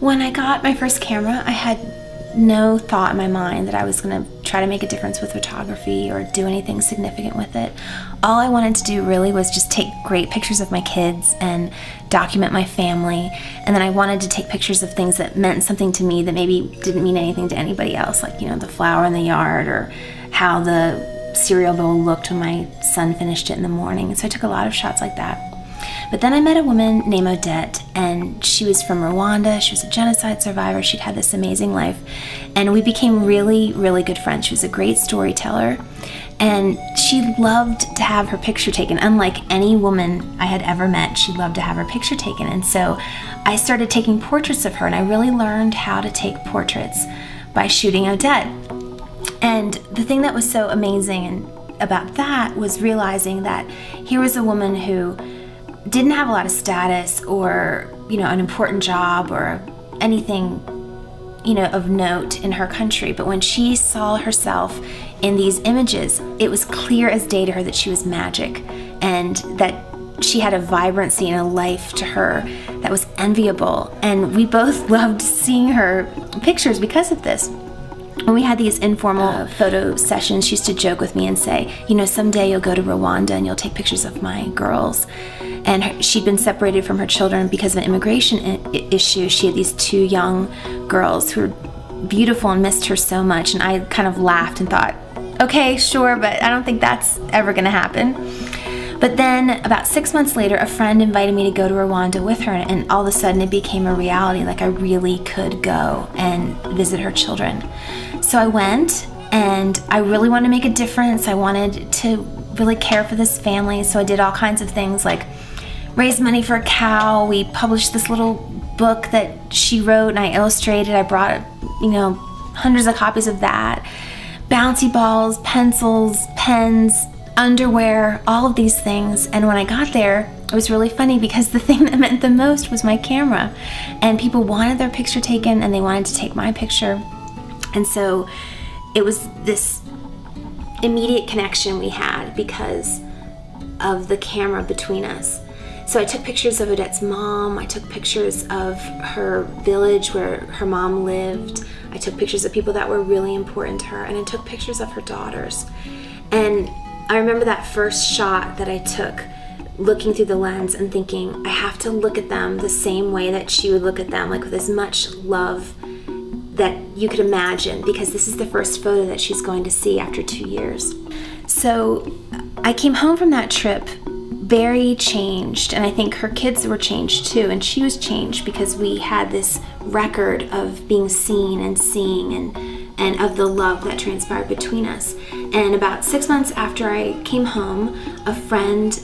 When I got my first camera, I had no thought in my mind that I was going to try to make a difference with photography or do anything significant with it. All I wanted to do really was just take great pictures of my kids and document my family, and then I wanted to take pictures of things that meant something to me that maybe didn't mean anything to anybody else, like, the flower in the yard or how the cereal bowl looked when my son finished it in the morning. And so I took a lot of shots like that. But then I met a woman named Odette, and she was from Rwanda. She was a genocide survivor. She'd had this amazing life, and we became really, really good friends. She was a great storyteller, and she loved to have her picture taken. Unlike any woman I had ever met, she loved to have her picture taken. And so I started taking portraits of her, and I really learned how to take portraits by shooting Odette. And the thing that was so amazing about that was realizing that here was a woman who didn't have a lot of status or, an important job or anything, of note in her country. But when she saw herself in these images, it was clear as day to her that she was magic and that she had a vibrancy and a life to her that was enviable. And we both loved seeing her pictures because of this. When we had these informal photo sessions, she used to joke with me and say, someday you'll go to Rwanda and you'll take pictures of my girls. And she'd been separated from her children because of an immigration issue. She had these 2 young girls who were beautiful and missed her so much. And I kind of laughed and thought, okay, sure, but I don't think that's ever going to happen. But then about 6 months later, a friend invited me to go to Rwanda with her, and all of a sudden it became a reality. Like, I really could go and visit her children. So I went, and I really wanted to make a difference. I wanted to really care for this family. So I did all kinds of things like raise money for a cow. We published this little book that she wrote and I illustrated. I brought, hundreds of copies of that. Bouncy balls, pencils, pens, underwear, all of these things. And when I got there, it was really funny because the thing that meant the most was my camera. And people wanted their picture taken and they wanted to take my picture. And so it was this immediate connection we had because of the camera between us. So I took pictures of Odette's mom. I took pictures of her village where her mom lived. I took pictures of people that were really important to her. And I took pictures of her daughters. And I remember that first shot that I took, looking through the lens and thinking, I have to look at them the same way that she would look at them, like with as much love that you could imagine, because this is the first photo that she's going to see after 2 years. So I came home from that trip very changed, and I think her kids were changed too, and she was changed because we had this record of being seen and seeing and of the love that transpired between us. And about 6 months after I came home, a friend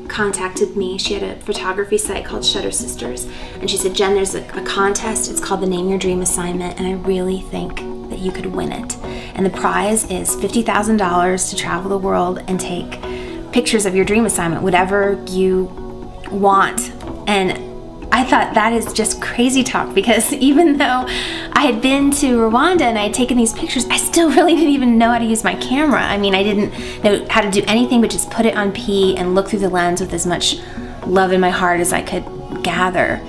contacted me. She had a photography site called Shutter Sisters, and she said, Jen, there's a contest. It's called the Name Your Dream Assignment, and I really think that you could win it. And the prize is $50,000 to travel the world and take pictures of your dream assignment, whatever you want. And I thought that is just crazy talk, because even though I had been to Rwanda and I had taken these pictures, I still really didn't even know how to use my camera. I mean, I didn't know how to do anything but just put it on P and look through the lens with as much love in my heart as I could gather.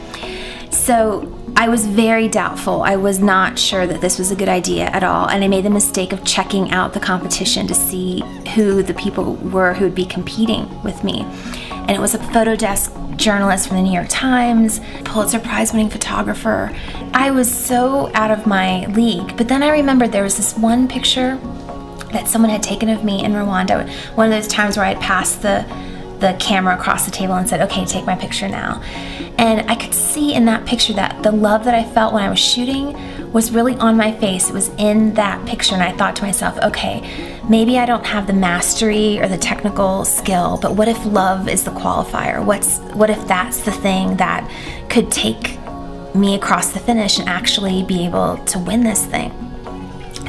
So I was very doubtful. I was not sure that this was a good idea at all, and I made the mistake of checking out the competition to see who the people were who would be competing with me. And it was a photo desk journalist from the New York Times, Pulitzer Prize-winning photographer. I was so out of my league. But then I remembered there was this one picture that someone had taken of me in Rwanda, one of those times where I had passed the camera across the table and said, okay, take my picture now. And I could see in that picture that the love that I felt when I was shooting was really on my face. It was in that picture, and I thought to myself, okay, maybe I don't have the mastery or the technical skill, but what if love is the qualifier? What if that's the thing that could take me across the finish and actually be able to win this thing?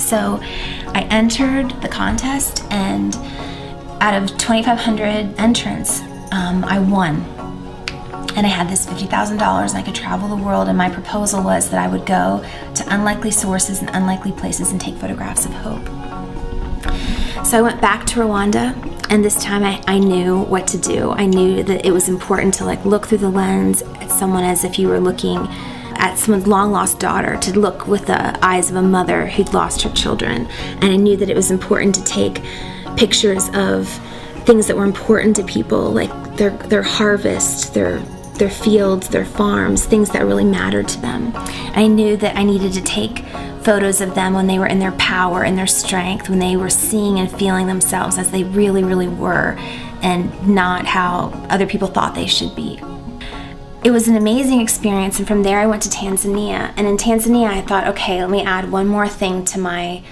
So I entered the contest, and out of 2,500 entrants, I won. And I had this $50,000 and I could travel the world, and my proposal was that I would go to unlikely sources and unlikely places and take photographs of hope. So I went back to Rwanda, and this time I knew what to do. I knew that it was important to look through the lens at someone as if you were looking at someone's long-lost daughter, to look with the eyes of a mother who'd lost her children. And I knew that it was important to take pictures of things that were important to people, like their harvest, their fields, their farms, things that really mattered to them. I knew that I needed to take photos of them when they were in their power and their strength, when they were seeing and feeling themselves as they really, really were, and not how other people thought they should be. It was an amazing experience, and from there I went to Tanzania. And in Tanzania I thought, okay, let me add one more thing to my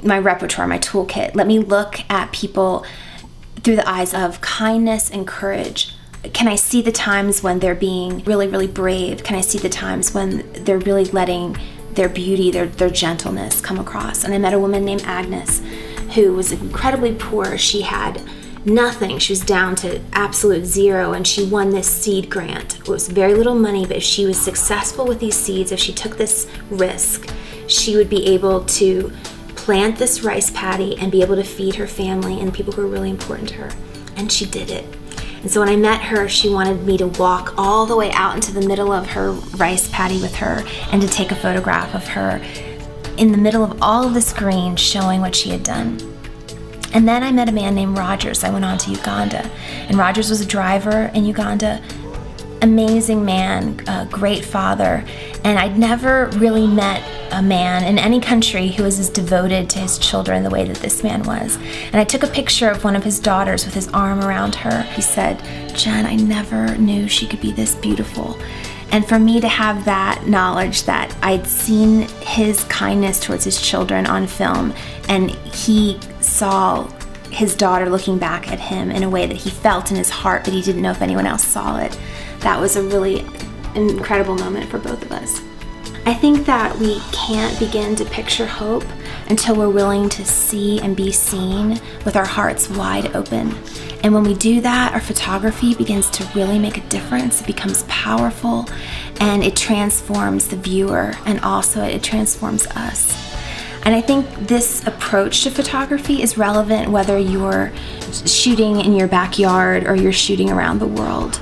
repertoire, my toolkit. Let me look at people through the eyes of kindness and courage. Can I see the times when they're being really, really brave? Can I see the times when they're really letting their beauty, their gentleness come across? And I met a woman named Agnes who was incredibly poor. She had nothing. She was down to absolute zero, and she won this seed grant. It was very little money, but if she was successful with these seeds, if she took this risk, she would be able to plant this rice paddy and be able to feed her family and people who were really important to her. And she did it. And so when I met her, she wanted me to walk all the way out into the middle of her rice paddy with her and to take a photograph of her in the middle of all of this green, showing what she had done. And then I met a man named Rogers. I went on to Uganda, and Rogers was a driver in Uganda. Amazing man, a great father, and I'd never really met a man in any country who was as devoted to his children the way that this man was. And I took a picture of one of his daughters with his arm around her. He said, "Jen, I never knew she could be this beautiful." And for me to have that knowledge that I'd seen his kindness towards his children on film, and he saw his daughter looking back at him in a way that he felt in his heart, but he didn't know if anyone else saw it, that was a really incredible moment for both of us. I think that we can't begin to picture hope until we're willing to see and be seen with our hearts wide open. And when we do that, our photography begins to really make a difference. It becomes powerful, and it transforms the viewer, and also it transforms us. And I think this approach to photography is relevant whether you're shooting in your backyard or you're shooting around the world.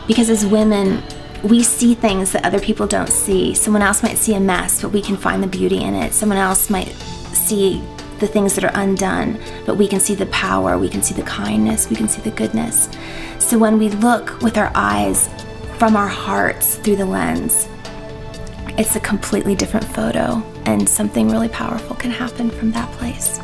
Because as women, we see things that other people don't see. Someone else might see a mess, but we can find the beauty in it. Someone else might see the things that are undone, but we can see the power, we can see the kindness, we can see the goodness. So when we look with our eyes from our hearts through the lens, it's a completely different photo, and something really powerful can happen from that place.